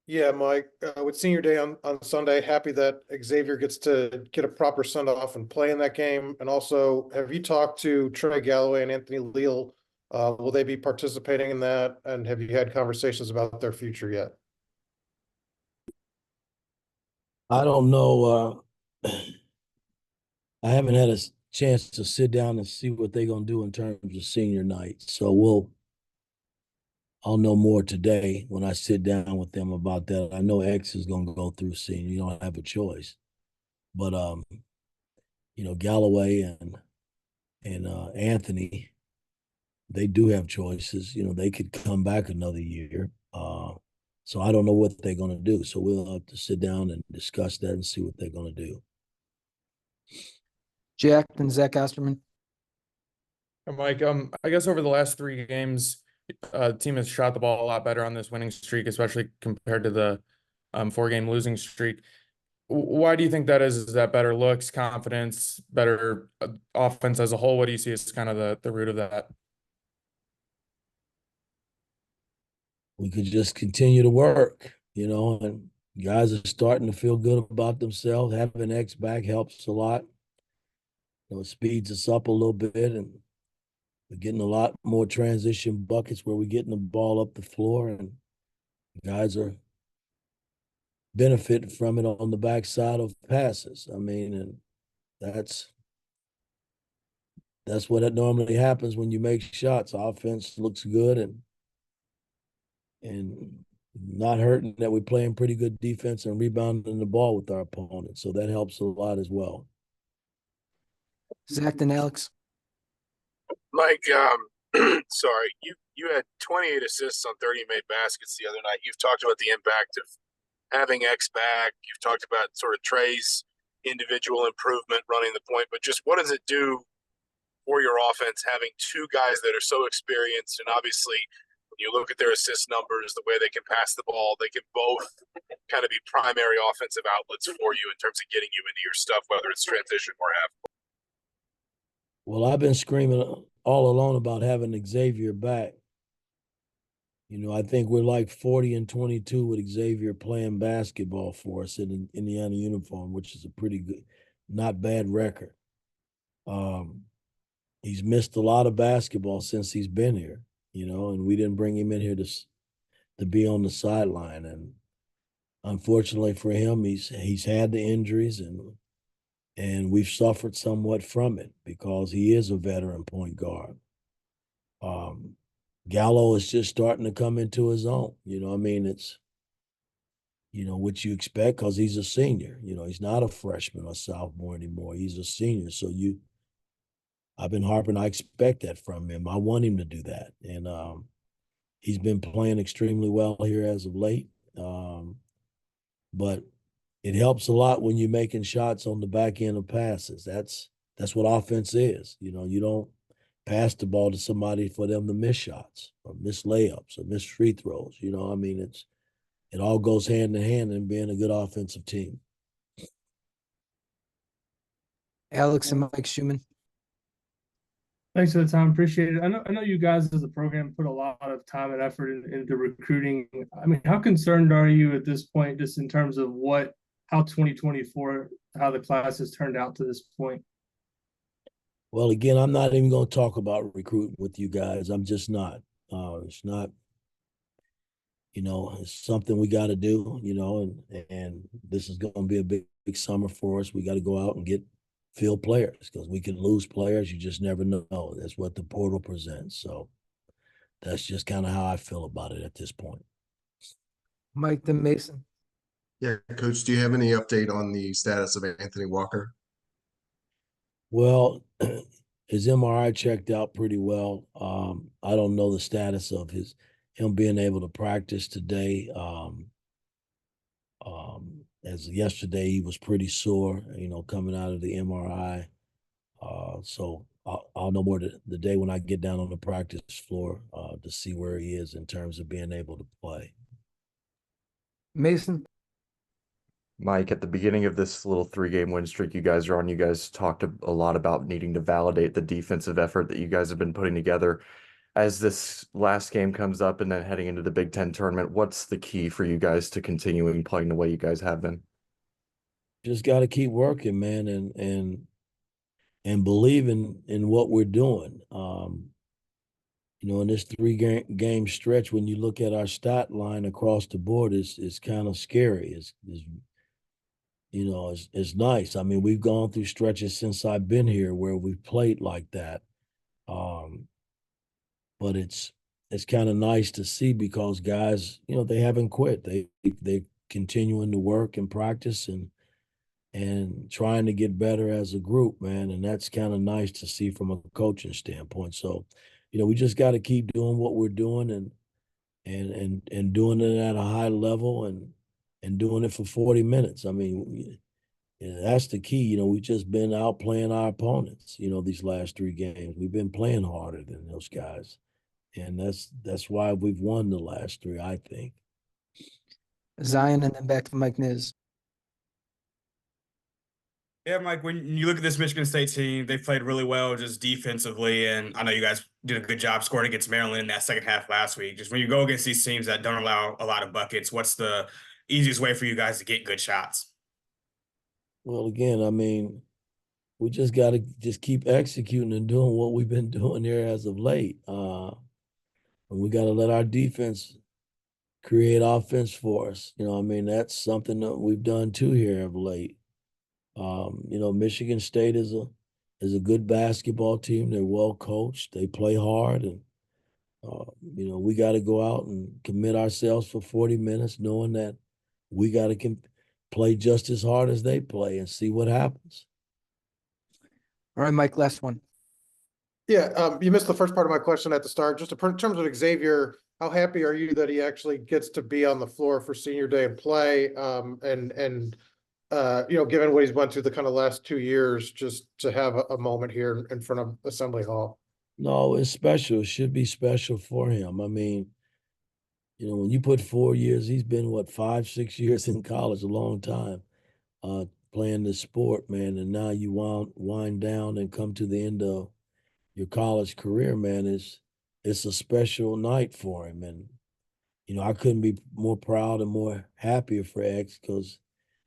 Yeah, Mike, with senior day on Sunday, happy that Xavier gets to get a proper Sunday off and play in that game. And also, have you talked to Trey Galloway and Anthony Leal? Will they be participating in that? And have you had conversations about their future yet? I don't know. I haven't had a chance to sit down and see what they're gonna do in terms of senior night. So I'll know more today when I sit down with them about that. I know X is gonna go through senior. You don't have a choice. But Galloway and Anthony, they do have choices. They could come back another year. So I don't know what they're gonna do. So we'll have to sit down and discuss that and see what they're gonna do. Jack and Zach Osterman. Mike, I guess over the last three games, the team has shot the ball a lot better on this winning streak, especially compared to the four-game losing streak. Why do you think that is? Is that better looks, confidence, better offense as a whole? What do you see as kind of the root of that? We could just continue to work, and guys are starting to feel good about themselves. Having X back helps a lot. It speeds us up a little bit, and we're getting a lot more transition buckets where we're getting the ball up the floor, and guys are benefiting from it on the backside of passes. I mean, and that's what it normally happens when you make shots. Offense looks good and not hurting that we're playing pretty good defense and rebounding the ball with our opponents. So that helps a lot as well. Zach and Alex. Mike, sorry, you had 28 assists on 30 made baskets the other night. You've talked about the impact of having X back. You've talked about sort of Trey's individual improvement running the point, but just what does it do for your offense having two guys that are so experienced? And obviously, when you look at their assist numbers, the way they can pass the ball, they can both kind of be primary offensive outlets for you in terms of getting you into your stuff, whether it's transition or half. Well, I've been screaming all along about having Xavier back. I think we're like 40-22 with Xavier playing basketball for us in an Indiana uniform, which is a pretty good, not bad record. He's missed a lot of basketball since he's been here, and we didn't bring him in here to be on the sideline. And unfortunately for him, he's had the injuries and we've suffered somewhat from it because he is a veteran point guard. Gallo is just starting to come into his own. It's, what you expect because he's a senior. He's not a freshman or sophomore anymore. He's a senior. So I've been harping, I expect that from him. I want him to do that. And he's been playing extremely well here as of late. But it helps a lot when you're making shots on the back end of passes. That's what offense is. You don't pass the ball to somebody for them to miss shots or miss layups or miss free throws. It all goes hand in hand in being a good offensive team. Alex and Mike Schumann. Thanks for the time. Appreciate it. I know you guys as a program put a lot of time and effort into recruiting. I mean, how concerned are you at this point, just in terms of how 2024, how the class has turned out to this point? Well, again, I'm not even going to talk about recruiting with you guys. I'm just not. It's not, it's something we got to do, and this is going to be a big summer for us. We got to go out and get field players because we can lose players. You just never know. That's what the portal presents. So that's just kind of how I feel about it at this point. Mike then Mason. Yeah, Coach, do you have any update on the status of Anthony Walker? Well, his MRI checked out pretty well. I don't know the status of him being able to practice today. As yesterday, he was pretty sore, coming out of the MRI. So I'll know more the day when I get down on the practice floor to see where he is in terms of being able to play. Mason. Mike, at the beginning of this little 3-game win streak you guys are on, you guys talked a lot about needing to validate the defensive effort that you guys have been putting together. as this last game comes up and then heading into the Big Ten tournament, what's the key for you guys to continuing playing the way you guys have been? Just got to keep working, man, and believe in what we're doing. In this three game stretch, when you look at our stat line across the board, it's kind of scary. It's nice. I mean, we've gone through stretches since I've been here where we've played like that. But it's kind of nice to see because guys, they haven't quit. They're continuing to work and practice and trying to get better as a group, man. And that's kind of nice to see from a coaching standpoint. So, we just got to keep doing what we're doing and doing it at a high level and doing it for 40 minutes. I mean, that's the key. We've just been out playing our opponents, these last three games. We've been playing harder than those guys. And that's why we've won the last three, I think. Zion, and then back to Mike Niz. Yeah, Mike, when you look at this Michigan State team, they played really well just defensively. And I know you guys did a good job scoring against Maryland in that second half last week. Just when you go against these teams that don't allow a lot of buckets, what's the easiest way for you guys to get good shots? Well, again, I mean, we just got to just keep executing and doing what we've been doing here as of late. And we got to let our defense create offense for us. I mean, that's something that we've done too here of late. Michigan State is a good basketball team. They're well coached. They play hard, and we got to go out and commit ourselves for 40 minutes, knowing that we got to play just as hard as they play and see what happens. All right, Mike, last one. Yeah, you missed the first part of my question at the start. Just in terms of Xavier, how happy are you that he actually gets to be on the floor for senior day and play? Given what he's went through the kind of last 2 years, just to have a moment here in front of Assembly Hall. No, it's special. It should be special for him. I mean, when you put 4 years, he's been 5, 6 years in college, a long time, playing this sport, man. And now you wind down and come to the end of your college career, man. It's a special night for him. And, I couldn't be more proud and more happier for X because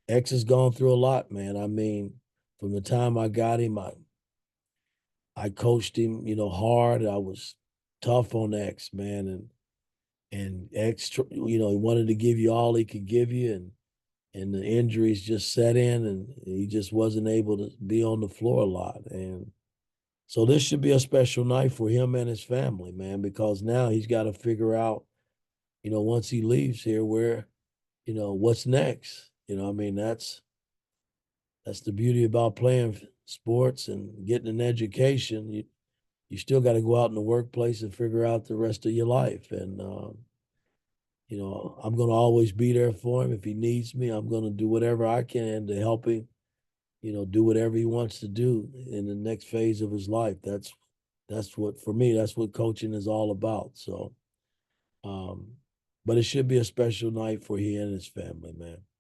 X has gone through a lot, man. I mean, from the time I got him, I coached him, hard. I was tough on X, man, and X, he wanted to give you all he could give you, and the injuries just set in, and he just wasn't able to be on the floor a lot. And so this should be a special night for him and his family, man, because now he's got to figure out, once he leaves here, where, what's next. I mean, that's the beauty about playing sports and getting an education. You still got to go out in the workplace and figure out the rest of your life. And, I'm going to always be there for him. If he needs me, I'm going to do whatever I can to help him, do whatever he wants to do in the next phase of his life. That's what, for me, that's what coaching is all about. So, but it should be a special night for he and his family, man.